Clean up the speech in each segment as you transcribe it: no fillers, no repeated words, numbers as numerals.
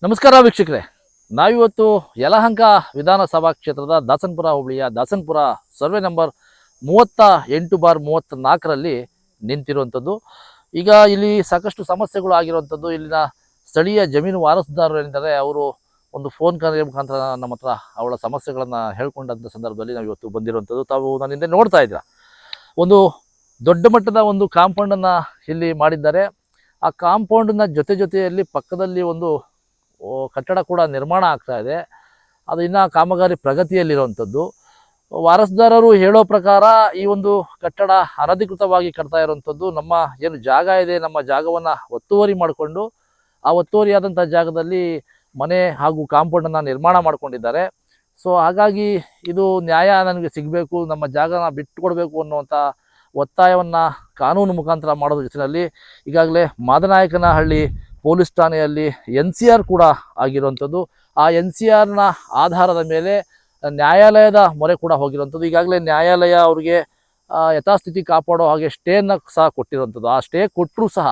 ನಮಸ್ಕಾರ ವೀಕ್ಷಕರೇ, ನಾವಿವತ್ತು ಯಲಹಂಕ ವಿಧಾನಸಭಾ ಕ್ಷೇತ್ರದ ದಾಸನಪುರ ಹೋಬಳಿಯ ದಾಸನಪುರ ಸರ್ವೆ ನಂಬರ್ 38/34ರಲ್ಲಿ ನಿಂತಿರುವಂಥದ್ದು. ಈಗ ಇಲ್ಲಿ ಸಾಕಷ್ಟು ಸಮಸ್ಯೆಗಳು ಆಗಿರುವಂಥದ್ದು. ಇಲ್ಲಿನ ಸ್ಥಳೀಯ ಜಮೀನು ವಾರಸುದಾರರು ಏನಿದ್ದಾರೆ ಅವರು ಒಂದು ಫೋನ್ ಕರೆ ಮುಖಾಂತರ ನಮ್ಮ ಹತ್ರ ಅವಳ ಸಮಸ್ಯೆಗಳನ್ನು ಹೇಳ್ಕೊಂಡಂಥ ಸಂದರ್ಭದಲ್ಲಿ ನಾವು ಇವತ್ತು ಬಂದಿರುವಂಥದ್ದು. ತಾವು ನನ್ನ ಹಿಂದೆ ನೋಡ್ತಾ ಇದ್ದೀರಾ, ಒಂದು ದೊಡ್ಡ ಮಟ್ಟದ ಒಂದು ಕಾಂಪೌಂಡನ್ನು ಇಲ್ಲಿ ಮಾಡಿದ್ದಾರೆ. ಆ ಕಾಂಪೌಂಡ್ನ ಜೊತೆಯಲ್ಲಿ ಪಕ್ಕದಲ್ಲಿ ಒಂದು ಕಟ್ಟಡ ಕೂಡ ನಿರ್ಮಾಣ ಆಗ್ತಾ ಇದೆ. ಅದು ಇನ್ನೂ ಕಾಮಗಾರಿ ಪ್ರಗತಿಯಲ್ಲಿರುವಂಥದ್ದು. ವಾರಸುದಾರರು ಹೇಳೋ ಪ್ರಕಾರ ಈ ಒಂದು ಕಟ್ಟಡ ಅನಧಿಕೃತವಾಗಿ ಕಟ್ತಾ ಇರುವಂಥದ್ದು. ನಮ್ಮ ಏನು ಜಾಗ ಇದೆ, ನಮ್ಮ ಜಾಗವನ್ನು ಒತ್ತುವರಿ ಮಾಡಿಕೊಂಡು ಆ ಒತ್ತುವರಿಯಾದಂಥ ಜಾಗದಲ್ಲಿ ಮನೆ ಹಾಗೂ ಕಾಂಪೌಂಡನ್ನು ನಿರ್ಮಾಣ ಮಾಡ್ಕೊಂಡಿದ್ದಾರೆ. ಸೊ ಹಾಗಾಗಿ ಇದು ನ್ಯಾಯ ನನಗೆ ಸಿಗಬೇಕು, ನಮ್ಮ ಜಾಗನ ಬಿಟ್ಟುಕೊಡ್ಬೇಕು ಅನ್ನುವಂಥ ಒತ್ತಾಯವನ್ನು ಕಾನೂನು ಮುಖಾಂತರ ಮಾಡೋದ್ರ ಜೊತೆಯಲ್ಲಿ ಈಗಾಗಲೇ ಮಾದನಾಯಕನಹಳ್ಳಿ ಪೊಲೀಸ್ ಠಾಣೆಯಲ್ಲಿ NCR ಕೂಡ ಆಗಿರುವಂಥದ್ದು. ಆ NCRನ ಆಧಾರದ ಮೇಲೆ ನ್ಯಾಯಾಲಯದ ಮೊರೆ ಕೂಡ ಹೋಗಿರುವಂಥದ್ದು. ಈಗಾಗಲೇ ನ್ಯಾಯಾಲಯ ಅವರಿಗೆ ಯಥಾಸ್ಥಿತಿ ಕಾಪಾಡೋ ಹಾಗೆ ಸ್ಟೇನ ಸಹ ಕೊಟ್ಟಿರುವಂಥದ್ದು. ಆ ಸ್ಟೇ ಕೊಟ್ಟರೂ ಸಹ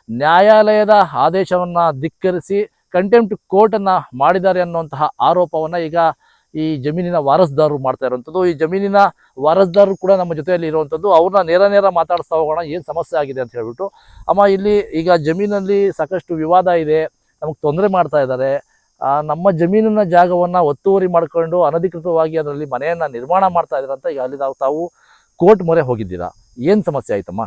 ನ್ಯಾಯಾಲಯದ ಆದೇಶವನ್ನು ಧಿಕ್ಕರಿಸಿ ಕಂಟೆಂಪ್ಟ್ ಕೋರ್ಟನ್ನು ಮಾಡಿದ್ದಾರೆ ಅನ್ನುವಂತಹ ಆರೋಪವನ್ನು ಈಗ ಈ ಜಮೀನಿನ ವಾರಸುದಾರರು ಮಾಡ್ತಾ ಇರುವಂಥದ್ದು. ಈ ಜಮೀನಿನ ವಾರಸುದಾರರು ಕೂಡ ನಮ್ಮ ಜೊತೆಯಲ್ಲಿ ಇರುವಂಥದ್ದು. ಅವ್ರನ್ನ ನೇರ ಮಾತಾಡಿಸ್ತಾ ಹೋಗೋಣ, ಏನು ಸಮಸ್ಯೆ ಆಗಿದೆ ಅಂತ ಹೇಳ್ಬಿಟ್ಟು. ಅಮ್ಮ, ಇಲ್ಲಿ ಈಗ ಜಮೀನಲ್ಲಿ ಸಾಕಷ್ಟು ವಿವಾದ ಇದೆ, ನಮಗೆ ತೊಂದರೆ ಮಾಡ್ತಾ ಇದ್ದಾರೆ. ನಮ್ಮ ಜಮೀನಿನ ಜಾಗವನ್ನು ಒತ್ತುವರಿ ಮಾಡ್ಕೊಂಡು ಅನಧಿಕೃತವಾಗಿ ಅದರಲ್ಲಿ ಮನೆಯನ್ನು ನಿರ್ಮಾಣ ಮಾಡ್ತಾ ಇದ್ದಾರೆ ಅಂತ ಈಗ ಅಲ್ಲಿ ತಾವು ಕೋರ್ಟ್ ಮೊರೆ ಹೋಗಿದ್ದೀರಾ. ಏನು ಸಮಸ್ಯೆ ಆಯ್ತಮ್ಮ?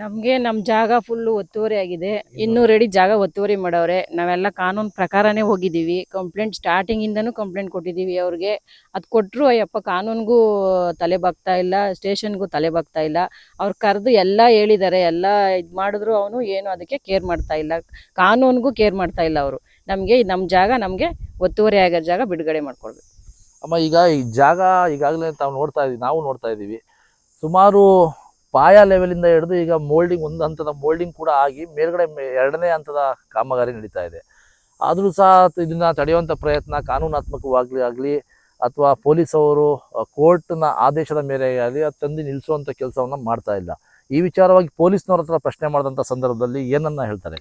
ನಮಗೆ ನಮ್ಮ ಜಾಗ ಫುಲ್ಲು ಒತ್ತುವರಿ ಆಗಿದೆ. 200 ಅಡಿ ಜಾಗ ಒತ್ತುವರಿ ಮಾಡವ್ರೆ. ನಾವೆಲ್ಲ ಕಾನೂನು ಪ್ರಕಾರನೇ ಹೋಗಿದ್ದೀವಿ. ಕಂಪ್ಲೇಂಟ್ ಸ್ಟಾರ್ಟಿಂಗಿಂದನೂ ಕಂಪ್ಲೇಂಟ್ ಕೊಟ್ಟಿದ್ದೀವಿ ಅವ್ರಿಗೆ. ಅದು ಕೊಟ್ಟರು ಅಯ್ಯಪ್ಪ ಕಾನೂನಿಗೂ ತಲೆ ಬಾಗ್ತಾ ಇಲ್ಲ, ಸ್ಟೇಷನ್ಗೂ ತಲೆ ಬಾಗ್ತಾ ಇಲ್ಲ. ಅವ್ರು ಕರೆದು ಎಲ್ಲ ಹೇಳಿದ್ದಾರೆ, ಎಲ್ಲ ಇದು ಮಾಡಿದ್ರು ಅವನು ಏನು ಅದಕ್ಕೆ ಕೇರ್ ಮಾಡ್ತಾ ಇಲ್ಲ, ಕಾನೂನಿಗೂ ಕೇರ್ ಮಾಡ್ತಾ ಇಲ್ಲ ಅವರು. ನಮಗೆ ನಮ್ಮ ಜಾಗ ನಮಗೆ ಒತ್ತುವರಿ ಆಗೋ ಜಾಗ ಬಿಡುಗಡೆ ಮಾಡ್ಕೊಡ್ಬೇಕು. ಅಮ್ಮ, ಈಗ ಈ ಜಾಗ ಈಗಾಗಲೇ ನಾವು ನೋಡ್ತಾ ಇದ್ದೀವಿ. ಸುಮಾರು ಪಾಯ ಲೆವೆಲಿಂದ ಹಿಡಿದು ಈಗ ಮೋಲ್ಡಿಂಗ್, ಒಂದು ಹಂತದ ಮೋಲ್ಡಿಂಗ್ ಕೂಡ ಆಗಿ ಮೇಲ್ಗಡೆ 2ನೇ ಹಂತದ ಕಾಮಗಾರಿ ನಡೀತಾ ಇದೆ. ಆದರೂ ಸಹ ಇದನ್ನು ತಡೆಯುವಂಥ ಪ್ರಯತ್ನ ಕಾನೂನಾತ್ಮಕವಾಗಲಿ ಅಥವಾ ಪೊಲೀಸ್ ಅವರು ಕೋರ್ಟ್ನ ಆದೇಶದ ಮೇರೆಗೆ ಆಗಲಿ ಅದು ತಂದು ನಿಲ್ಲಿಸುವಂಥ ಕೆಲಸವನ್ನು ಮಾಡ್ತಾ ಇಲ್ಲ. ಈ ವಿಚಾರವಾಗಿ ಪೊಲೀಸ್ನವ್ರ ಹತ್ರ ಪ್ರಶ್ನೆ ಮಾಡಿದಂಥ ಸಂದರ್ಭದಲ್ಲಿ ಏನನ್ನ ಹೇಳ್ತಾರೆ?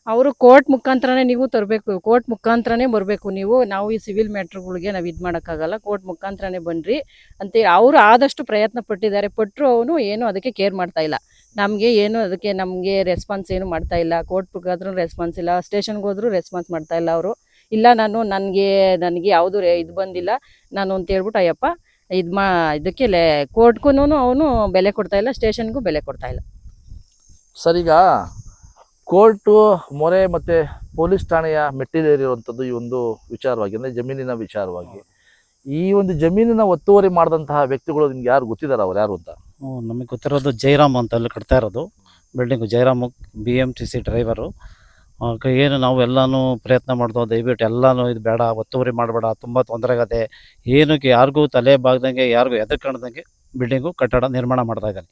ಅವರು ಕೋರ್ಟ್ ಮುಖಾಂತರನೇ ನೀವು ತರಬೇಕು, ಕೋರ್ಟ್ ಮುಖಾಂತರನೇ ಬರಬೇಕು ನೀವು. ನಾವು ಈ ಸಿವಿಲ್ ಮ್ಯಾಟ್ರ್ಗಳಿಗೆ ನಾವು ಇದು ಮಾಡೋಕ್ಕಾಗಲ್ಲ, ಕೋರ್ಟ್ ಮುಖಾಂತರನೇ ಬನ್ನಿರಿ ಅಂತೇಳಿ ಅವರು ಆದಷ್ಟು ಪ್ರಯತ್ನ ಪಟ್ಟಿದ್ದಾರೆ. ಪಟ್ಟರು ಅವನು ಏನು ಅದಕ್ಕೆ ಕೇರ್ ಮಾಡ್ತಾ ಇಲ್ಲ. ನಮಗೆ ಏನು ಅದಕ್ಕೆ ನಮಗೆ ರೆಸ್ಪಾನ್ಸ್ ಏನು ಮಾಡ್ತಾ ಇಲ್ಲ. ಕೋರ್ಟ್ ಮುಖಾಂತರ ರೆಸ್ಪಾನ್ಸ್ ಇಲ್ಲ, ಸ್ಟೇಷನ್ಗೆ ಹೋದ್ರೂ ರೆಸ್ಪಾನ್ಸ್ ಮಾಡ್ತಾ ಇಲ್ಲ ಅವರು. ಇಲ್ಲ ನನಗೆ ಯಾವುದು ಇದು ಬಂದಿಲ್ಲ ನಾನು ಅಂತ ಹೇಳ್ಬಿಟ್ಟು ಅಯ್ಯಪ್ಪ ಇದಕ್ಕೆ ಕೋರ್ಟ್ಗೂ ಅವನು ಬೆಲೆ ಕೊಡ್ತಾ ಇಲ್ಲ, ಸ್ಟೇಷನ್ಗೂ ಬೆಲೆ ಕೊಡ್ತಾ ಇಲ್ಲ. ಸರ್, ಈಗ ಕೋರ್ಟು ಮೊರೆ ಮತ್ತು ಪೊಲೀಸ್ ಠಾಣೆಯ ಮೆಟ್ಟಿಲೇರಿರುವಂಥದ್ದು ಈ ಒಂದು ವಿಚಾರವಾಗಿ, ಅಂದರೆ ಜಮೀನಿನ ವಿಚಾರವಾಗಿ. ಈ ಒಂದು ಜಮೀನಿನ ಒತ್ತುವರಿ ಮಾಡಿದಂತಹ ವ್ಯಕ್ತಿಗಳು ನಿಮ್ಗೆ ಯಾರು ಗೊತ್ತಿದ್ದಾರೆ? ಅವ್ರು ಯಾರು ಅಂತ? ನಮಗೆ ಗೊತ್ತಿರೋದು ಜಯರಾಮ್ ಅಂತ ಅಲ್ಲಿ ಕಟ್ತಾ ಇರೋದು ಬಿಲ್ಡಿಂಗು. Jayaramu BMTC driver. ಏನು ನಾವು ಎಲ್ಲನೂ ಪ್ರಯತ್ನ ಮಾಡ್ದೋ, ದಯವಿಟ್ಟು ಎಲ್ಲನೂ ಇದು ಬೇಡ, ಒತ್ತುವರಿ ಮಾಡಬೇಡ, ತುಂಬ ತೊಂದರೆ ಆಗತ್ತೆ, ಏನಕ್ಕೆ ಯಾರಿಗೂ ತಲೆ ಬಾಗ್ದಂಗೆ ಯಾರಿಗೂ ಎದುರ್ಕೊಂಡಂಗೆ ಬಿಲ್ಡಿಂಗು ಕಟ್ಟಡ ನಿರ್ಮಾಣ ಮಾಡ್ತಾ ಇದ್ದಾನೆ.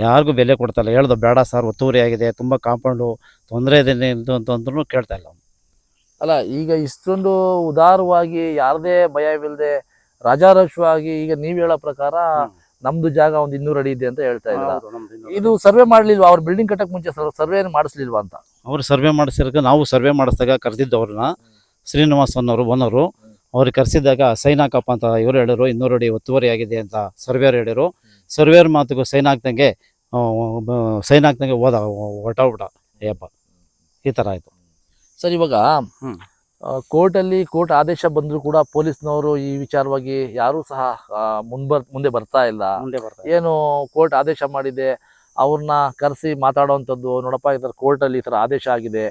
ಯಾರಿಗೂ ಬೆಲೆ ಕೊಡ್ತಾಯಿಲ್ಲ. ಹೇಳ್ದು ಬೇಡ ಸರ್, ಒತ್ತುವರಿ ಆಗಿದೆ, ತುಂಬ ಕಾಂಪೌಂಡು ತೊಂದರೆ ಇದೆ ಅಂತಂದ್ರೂ ಕೇಳ್ತಾ ಇಲ್ಲ. ಅಲ್ಲ, ಈಗ ಇಷ್ಟೊಂದು ಉದಾರವಾಗಿ ಯಾರದೇ ಭಯವಿಲ್ಲದೆ ರಾಜಾರೋಷವಾಗಿ ಈಗ ನೀವು ಹೇಳೋ ಪ್ರಕಾರ ನಮ್ದು ಜಾಗ ಒಂದು 200 ಅಡಿ ಇದೆ ಅಂತ ಹೇಳ್ತಾ ಇದ್ದೀರಾ. ಇದು ಸರ್ವೆ ಮಾಡ್ಲಿಲ್ವಾ? ಅವ್ರ ಬಿಲ್ಡಿಂಗ್ ಕಟ್ಟಕ್ಕೆ ಮುಂಚೆ ಸರ್ವೆ ಮಾಡಿಸ್ಲಿಲ್ವಾ ಅಂತ? ಅವರು ಸರ್ವೆ ಮಾಡಿಸಿದಾಗ, ನಾವು ಸರ್ವೆ ಮಾಡಿಸಿದಾಗ ಕರೆದಿದ್ದು ಅವ್ರನ್ನ, ಶ್ರೀನಿವಾಸ್ ಅನ್ನೋರು ಓನರು. ಅವ್ರಿಗೆ ಕರೆಸಿದಾಗ ಸೈನ್ ಹಾಕಪ್ಪ ಅಂತ ಇವರು ಹೇಳಿದ್ರು. 200 ಅಡಿ ಒತ್ತುವರಿ ಆಗಿದೆ ಅಂತ ಸರ್ವೇರ್ ಹೇಳಿದ್ರು. ಸರ್ವೇರ್ ಮಾತಿಗೂ ಸೈನ್ ಹಾಕ್ದಂಗೆ ಹೊರಟೋಗ್ಬಿಟ್ಟ ಅಯ್ಯಪ್ಪ. ಈ ಥರ ಆಯಿತು ಸರ್. ಇವಾಗ ಕೋರ್ಟ್ ಆದೇಶ ಬಂದರೂ ಕೂಡ ಪೊಲೀಸ್ನವರು ಈ ವಿಚಾರವಾಗಿ ಯಾರೂ ಸಹ ಮುಂದೆ ಬರ್ತಾ ಇಲ್ಲ. ಏನು ಕೋರ್ಟ್ ಆದೇಶ ಮಾಡಿದೆ, ಅವ್ರನ್ನ ಕರೆಸಿ ಮಾತಾಡೋವಂಥದ್ದು, ನೋಡಪ್ಪ ಈ ಥರ ಕೋರ್ಟಲ್ಲಿ ಈ ಥರ ಆದೇಶ ಆಗಿದೆ,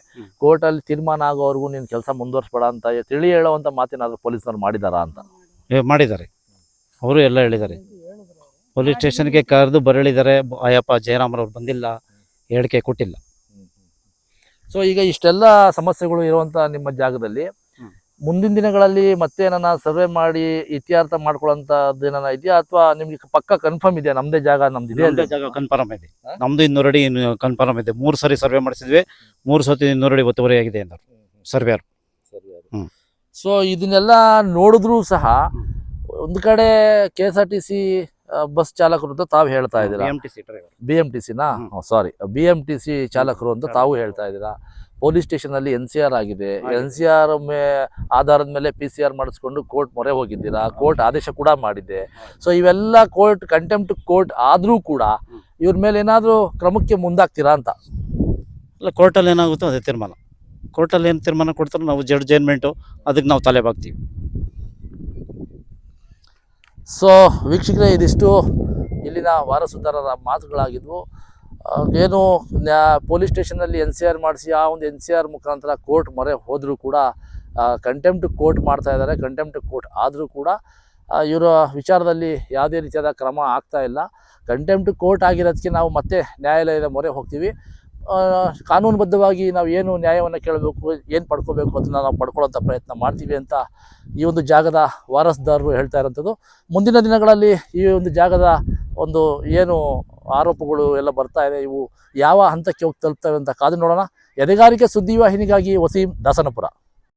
ಕೋರ್ಟಲ್ಲಿ ತೀರ್ಮಾನ ಆಗೋವರೆಗೂ ನೀನು ಕೆಲಸ ಮುಂದುವರಿಸ್ಬೇಡ ಅಂತ ತಿಳಿ ಹೇಳೋವಂಥ ಮಾತೇನಾದರೂ ಪೊಲೀಸ್ನವ್ರು ಮಾಡಿದಾರಾ ಅಂತ? ಮಾಡಿದ್ದಾರೆ, ಅವರು ಎಲ್ಲ ಹೇಳಿದ್ದಾರೆ. ಪೊಲೀಸ್ ಸ್ಟೇಷನ್ಗೆ ಕರೆದು ಬರಳಿದ್ದಾರೆ. ಅಯ್ಯಪ್ಪ ಜಯರಾಮ್ರವ್ರು ಬಂದಿಲ್ಲ, ಹೇಳಿಕೆ ಕೊಟ್ಟಿಲ್ಲ. ಸೊ ಈಗ ಇಷ್ಟೆಲ್ಲ ಸಮಸ್ಯೆಗಳು ಇರುವಂಥ ನಿಮ್ಮ ಜಾಗದಲ್ಲಿ ಮುಂದಿನ ದಿನಗಳಲ್ಲಿ ಮತ್ತೆ ನನ್ನ ಸರ್ವೆ ಮಾಡಿ ಇತ್ಯರ್ಥ ಮಾಡ್ಕೊಳ್ಳೋಂಥದ್ದು ಏನಾರ ಇದೆಯಾ, ಅಥವಾ ನಿಮ್ಗೆ ಪಕ್ಕ ಕನ್ಫರ್ಮ್ ಇದೆಯಾ ನಮ್ಮದೇ ಜಾಗ ನಮ್ದಿದೆ? ಜಾಗ ಕನ್ಫರ್ಮ್ ಇದೆ, ನಮ್ದು 200 ಅಡಿ ಕನ್ಫರ್ಮ್ ಇದೆ. 3 ಸರಿ ಸರ್ವೆ ಮಾಡಿಸಿದ್ವಿ, 3 ಸತಿ 200 ಅಡಿ ಒತ್ತುವರಿ ಆಗಿದೆ ಅಂದರು ಸರ್ವೇರ್. ಸೊ ಇದನ್ನೆಲ್ಲ ನೋಡಿದ್ರೂ ಸಹ ಒಂದು ಕಡೆ KSRTC ಬಸ್ ಚಾಲಕರು ಅಂತ ತಾವು ಹೇಳ್ತಾ ಇದ್ದೀರಾ, BMTC ಚಾಲಕರು ಅಂತ ತಾವು ಹೇಳ್ತಾ ಇದ್ದೀರಾ. ಪೊಲೀಸ್ ಸ್ಟೇಷನಲ್ಲಿ NCR ಆಗಿದೆ. NCR ಆಧಾರದ ಮೇಲೆ PCR ಮಾಡಿಸ್ಕೊಂಡು ಕೋರ್ಟ್ ಮೊರೆ ಹೋಗಿದ್ದೀರಾ, ಕೋರ್ಟ್ ಆದೇಶ ಕೂಡ ಮಾಡಿದೆ. ಸೊ ಇವೆಲ್ಲ ಕೋರ್ಟ್ ಕಂಟೆಂಪ್ಟ್ ಕೋರ್ಟ್ ಆದರೂ ಕೂಡ ಇವ್ರ ಮೇಲೆ ಏನಾದರೂ ಕ್ರಮಕ್ಕೆ ಮುಂದಾಗ್ತೀರಾ ಅಂತ? ಇಲ್ಲ, ಕೋರ್ಟಲ್ಲಿ ಏನಾಗುತ್ತೋ ಅದೇ ತೀರ್ಮಾನ. ಕೋರ್ಟಲ್ಲಿ ಏನು ತೀರ್ಮಾನ ಕೊಡ್ತಾರೋ ನಾವು ಜಡ್ಜ್ಮೆಂಟು ಅದಕ್ಕೆ ನಾವು ತಲೆ ಬಾಗ್ತೀವಿ. ಸೊ ವೀಕ್ಷಕರೇ, ಇದಿಷ್ಟು ಇಲ್ಲಿನ ವಾರಸುದಾರರ ಮಾತುಗಳಾಗಿದ್ವು. ಏನು ಪೊಲೀಸ್ ಸ್ಟೇಷನಲ್ಲಿ NCR ಮಾಡಿಸಿ ಆ ಒಂದು NCR ಮುಖಾಂತರ ಕೋರ್ಟ್ ಮೊರೆ ಹೋದರೂ ಕೂಡ ಕಂಟೆಂಪ್ಟ್ ಕೋರ್ಟ್ ಮಾಡ್ತಾ ಇದ್ದಾರೆ. ಕಂಟೆಂಪ್ಟ್ ಕೋರ್ಟ್ ಆದರೂ ಕೂಡ ಇವರ ವಿಚಾರದಲ್ಲಿ ಯಾವುದೇ ರೀತಿಯಾದ ಕ್ರಮ ಆಗ್ತಾ ಇಲ್ಲ. ಕಂಟೆಂಪ್ಟ್ ಕೋರ್ಟ್ ಆಗಿರೋದಕ್ಕೆ ನಾವು ಮತ್ತೆ ನ್ಯಾಯಾಲಯದ ಮೊರೆ ಹೋಗ್ತೀವಿ. ಕಾನೂನುಬದ್ಧವಾಗಿ ನಾವು ಏನು ನ್ಯಾಯವನ್ನು ಕೇಳಬೇಕು, ಏನು ಪಡ್ಕೋಬೇಕು ಅದನ್ನು ನಾವು ಪಡ್ಕೊಳ್ಳೋಂಥ ಪ್ರಯತ್ನ ಮಾಡ್ತೀವಿ ಅಂತ ಈ ಒಂದು ಜಾಗದ ವಾರಸುದಾರರು ಹೇಳ್ತಾ ಇರೋಂಥದ್ದು. ಮುಂದಿನ ದಿನಗಳಲ್ಲಿ ಈ ಒಂದು ಜಾಗದ ಒಂದು ಏನು ಆರೋಪಗಳು ಎಲ್ಲ ಬರ್ತಾ ಇದೆ, ಇವು ಯಾವ ಹಂತಕ್ಕೆ ಹೋಗಿ ತಲುಪ್ತವೆ ಅಂತ ಕಾದು ನೋಡೋಣ. ಎದೆಗಾರಿಕೆ ಸುದ್ದಿವಾಹಿನಿಗಾಗಿ ವಸೀಂ ದಾಸನಪುರ.